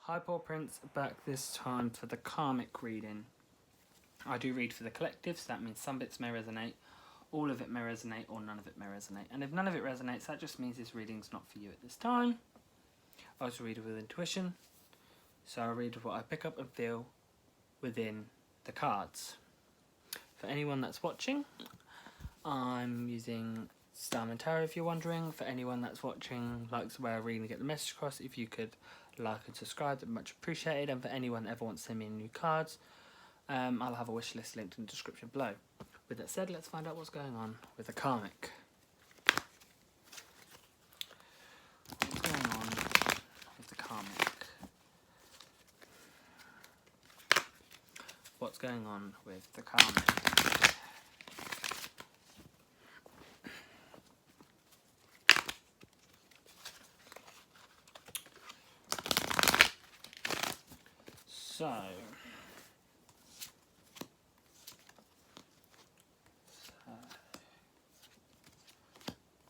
Hi Paul Prince, back this time for the Karmic reading. I do read for the collective, so that means some bits may resonate, all of it may resonate, or none of it may resonate. And if none of it resonates, that just means this reading's not for you at this time. I also read with intuition, so I read what I pick up and feel within the cards. For anyone that's watching, I'm using Starman Tarot if you're wondering. For anyone that's watching, likes the way I read and get the message across, if you could like and subscribe, that'd be much appreciated. And for anyone that ever wants to send me new cards, I'll have a wish list linked in the description below. With that said, let's find out what's going on with the Karmic. What's going on with the Karmic? What's going on with the Karmic? So,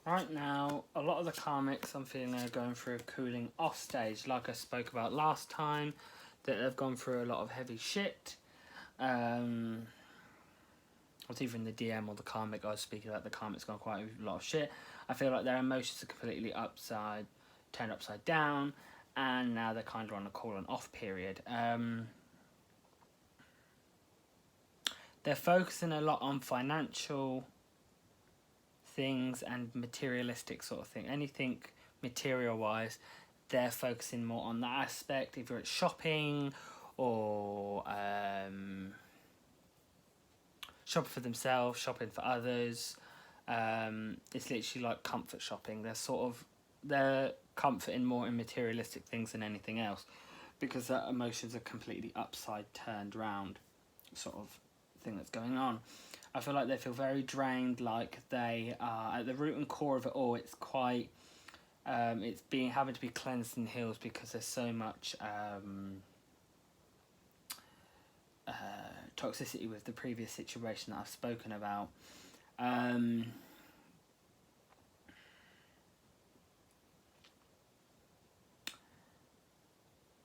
right now, a lot of the Karmics I'm feeling are going through a cooling off stage, like I spoke about last time, that they've gone through a lot of heavy shit. It's either in the DM or the Karmic I was speaking about. The Karmic's gone quite a lot of shit. I feel like their emotions are completely turned upside down, and now they're kind of on a cool and off period. They're focusing a lot on financial things and materialistic sort of thing. Anything material wise, they're focusing more on that aspect, either it's shopping or shopping for themselves, shopping for others. It's literally like comfort shopping. They're comforting more in materialistic things than anything else, because their emotions are completely turned round sort of thing that's going on. I feel like they feel very drained, like they are at the root and core of it all. It's quite it's having to be cleansed and healed because there's so much toxicity with the previous situation that I've spoken about.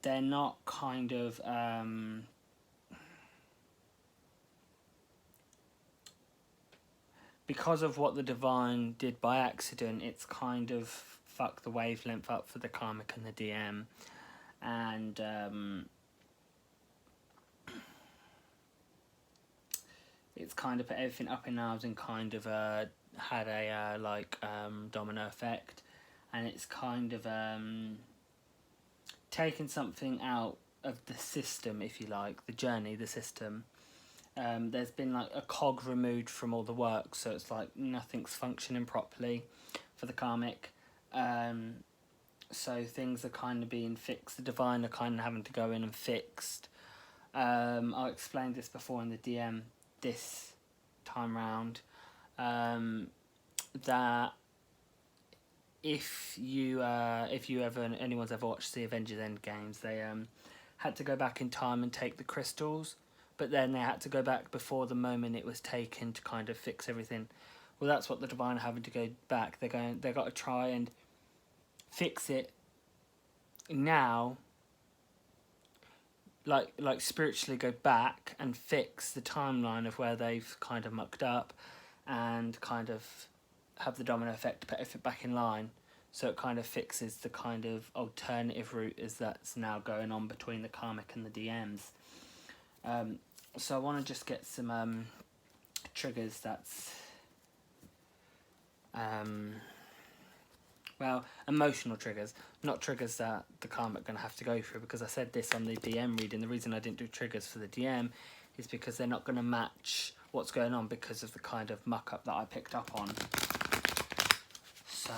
They're not kind of because of what the divine did by accident, it's kind of fucked the wavelength up for the Karmic and the DM. And it's kind of put everything up in arms and kind of had a domino effect. And it's kind of taken something out of the system, if you like, the journey, the system. There's been like a cog removed from all the work, so it's like nothing's functioning properly for the Karmic. So things are kind of being fixed. The divine are kind of having to go in and fixed. I explained this before in the DM this time round, that if anyone's ever watched the Avengers Endgames, they had to go back in time and take the crystals, but then they had to go back before the moment it was taken to kind of fix everything. Well, that's what the divine are having to go back. They've got to try and fix it now, like spiritually go back and fix the timeline of where they've kind of mucked up, and kind of have the domino effect to put everything back in line. So it kind of fixes the kind of alternative route that's now going on between the Karmic and the DMs. So I want to just get some triggers that's emotional triggers, not triggers that the Karmic are going to have to go through, because I said this on the DM reading. The reason I didn't do triggers for the DM is because they're not going to match what's going on because of the kind of muck up that I picked up on. So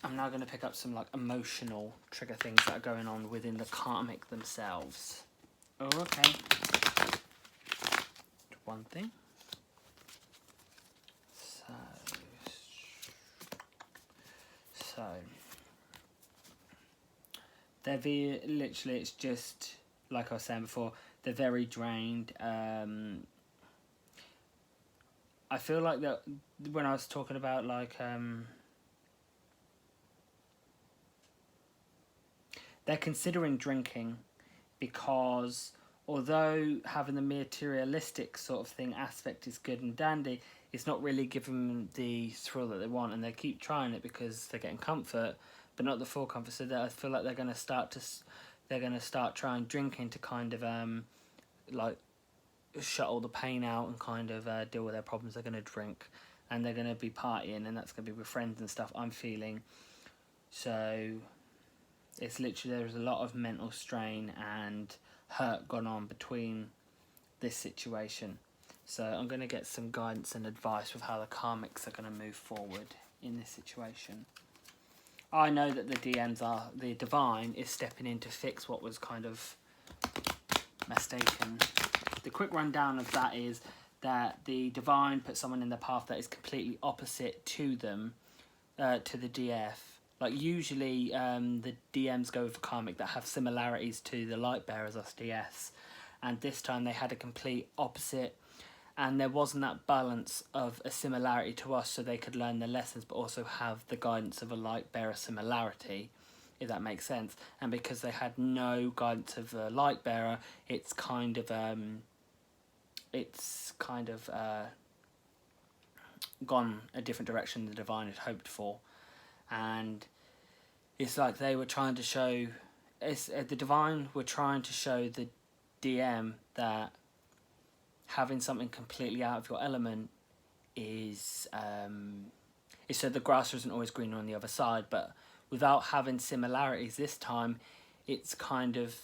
I'm now going to pick up some like emotional trigger things that are going on within the Karmic themselves. Oh, okay. One thing. So they're literally, it's just like I was saying before, they're very drained. I feel like that when I was talking about like they're considering drinking. because although having the materialistic sort of thing aspect is good and dandy, it's not really giving them the thrill that they want, and they keep trying it because they're getting comfort, but not the full comfort. So that I feel like they're going to start trying drinking to kind of like shut all the pain out and kind of deal with their problems. They're going to drink, and they're going to be partying, and that's going to be with friends and stuff, I'm feeling. So it's literally, there's a lot of mental strain and hurt gone on between this situation. So I'm going to get some guidance and advice with how the karmics are going to move forward in this situation. I know that the divine is stepping in to fix what was kind of mistaken. The quick rundown of that is that the divine put someone in the path that is completely opposite to them, to the DF. Like usually the DMs go for karmic that have similarities to the light bearers, us DS. And this time they had a complete opposite, and there wasn't that balance of a similarity to us so they could learn their lessons but also have the guidance of a light bearer similarity, if that makes sense. And because they had no guidance of a light bearer, it's kind of gone a different direction the divine had hoped for. And it's like they were trying to show, the divine were trying to show the DM that having something completely out of your element is so the grass isn't always greener on the other side. But without having similarities this time, it's kind of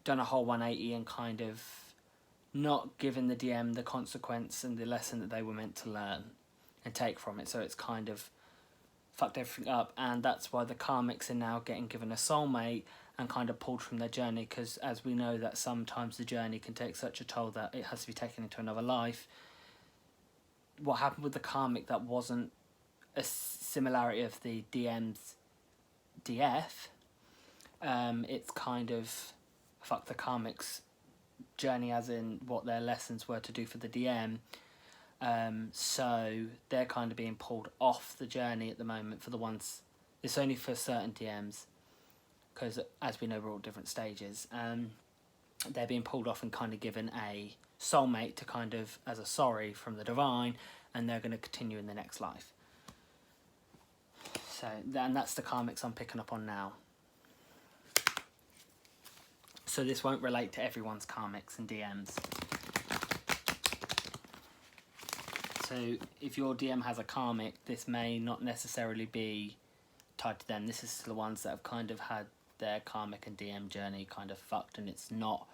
done a whole 180 and kind of not given the DM the consequence and the lesson that they were meant to learn and take from it. So it's kind of fucked everything up, and that's why the karmics are now getting given a soulmate and kind of pulled from their journey, because as we know that sometimes the journey can take such a toll that it has to be taken into another life. What happened with the karmic that wasn't a similarity of the DM's DF, it's kind of fucked the karmic's journey, as in what their lessons were to do for the DM. So they're kind of being pulled off the journey at the moment for the ones. It's only for certain DMs, because as we know we're all different stages. They're being pulled off and kind of given a soulmate to kind of as a sorry from the divine, and they're going to continue in the next life. So and that's the karmics I'm picking up on now. So this won't relate to everyone's karmics and DMs. So if your DM has a karmic, this may not necessarily be tied to them. This is the ones that have kind of had their karmic and DM journey kind of fucked, and it's not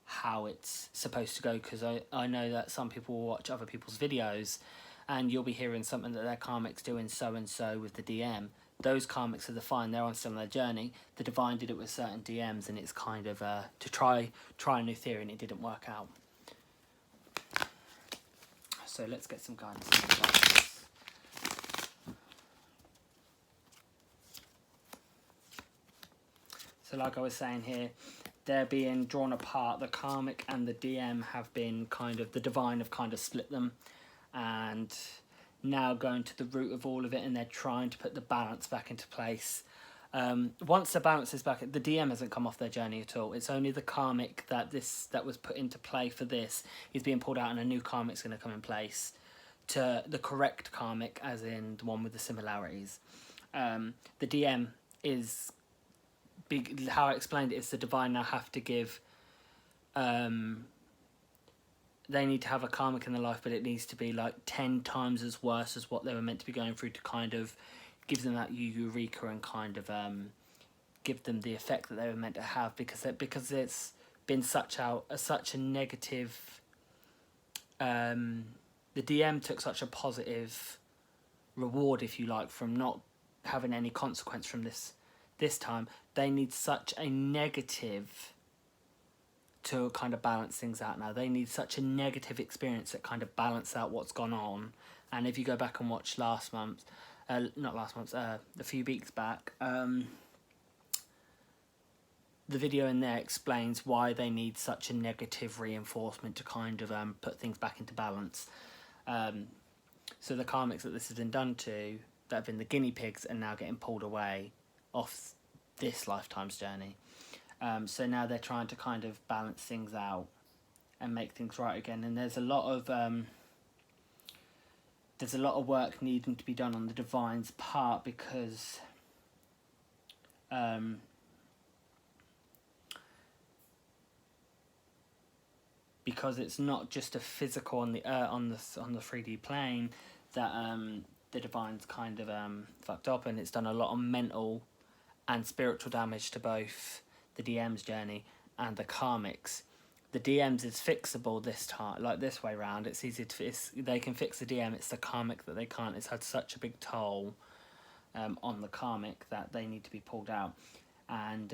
how it's supposed to go. Because I know that some people will watch other people's videos and you'll be hearing something that their karmic's doing so and so with the DM. Those karmics are the fine, they're on still on their journey. The divine did it with certain DMs, and it's kind of to try a new theory, and it didn't work out. So let's get some guidance. So like I was saying here, they're being drawn apart. The karmic and the DM have been kind of, the divine have kind of split them, and now going to the root of all of it, and they're trying to put the balance back into place. Once the balance is back, the DM hasn't come off their journey at all. It's only the karmic that was put into play for this is being pulled out, and a new karmic's going to come in place to the correct karmic, as in the one with the similarities. The DM is big. How I explained it is the divine now have to give. They need to have a karmic in their life, but it needs to be like 10 times as worse as what they were meant to be going through to kind of give them that eureka and kind of give them the effect that they were meant to have, because it's been such a negative. The DM took such a positive reward, if you like, from not having any consequence from this time. They need such a negative to kind of balance things out now. They need such a negative experience that kind of balance out what's gone on. And if you go back and watch a few weeks back, the video in there explains why they need such a negative reinforcement to kind of put things back into balance. So the karmics that this has been done to, that have been the guinea pigs, are now getting pulled away off this lifetime's journey. So now they're trying to kind of balance things out and make things right again. And there's a lot of work needing to be done on the Divine's part, because it's not just a physical on the 3D plane that the Divine's kind of fucked up, and it's done a lot of mental and spiritual damage to both the DM's journey and the Karmics. The DM's is fixable this time, like this way round. It's easy to they can fix the DM. It's the Karmic that they can't. It's had such a big toll on the Karmic that they need to be pulled out. And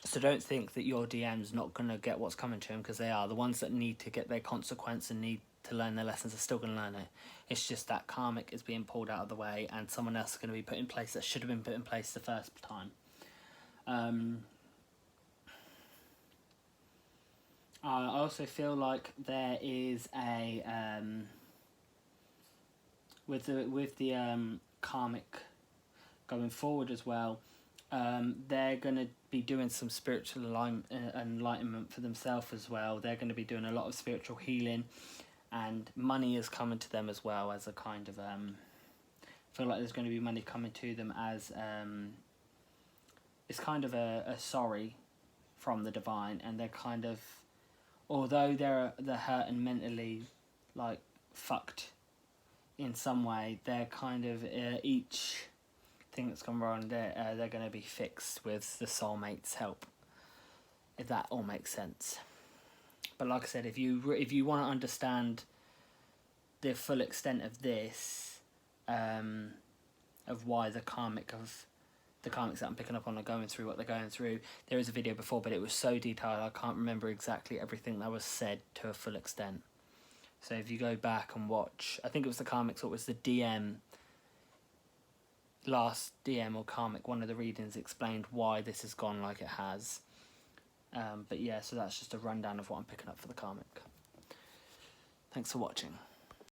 so don't think that your DM's not going to get what's coming to them, because they are. The ones that need to get their consequence and need to learn their lessons are still going to learn it. It's just that Karmic is being pulled out of the way, and someone else is going to be put in place that should have been put in place the first time. I also feel like there is a with the Karmic going forward as well. They're going to be doing some spiritual enlightenment for themselves as well. They're going to be doing a lot of spiritual healing, and money is coming to them as well as a kind of I feel like there's going to be money coming to them as it's kind of a sorry from the Divine, and they're kind of, although they're hurt and mentally like fucked in some way, they're kind of each thing that's gone wrong, they're going to be fixed with the soulmate's help, if that all makes sense. But like I said, if you want to understand the full extent of this, of why the Karmics that I'm picking up on are going through what they're going through, there is a video before, but it was so detailed I can't remember exactly everything that was said to a full extent. So if you go back and watch, I think it was the Karmics, or it was the DM, last DM or Karmic, one of the readings explained why this has gone like it has. But yeah, so that's just a rundown of what I'm picking up for the Karmic. Thanks for watching.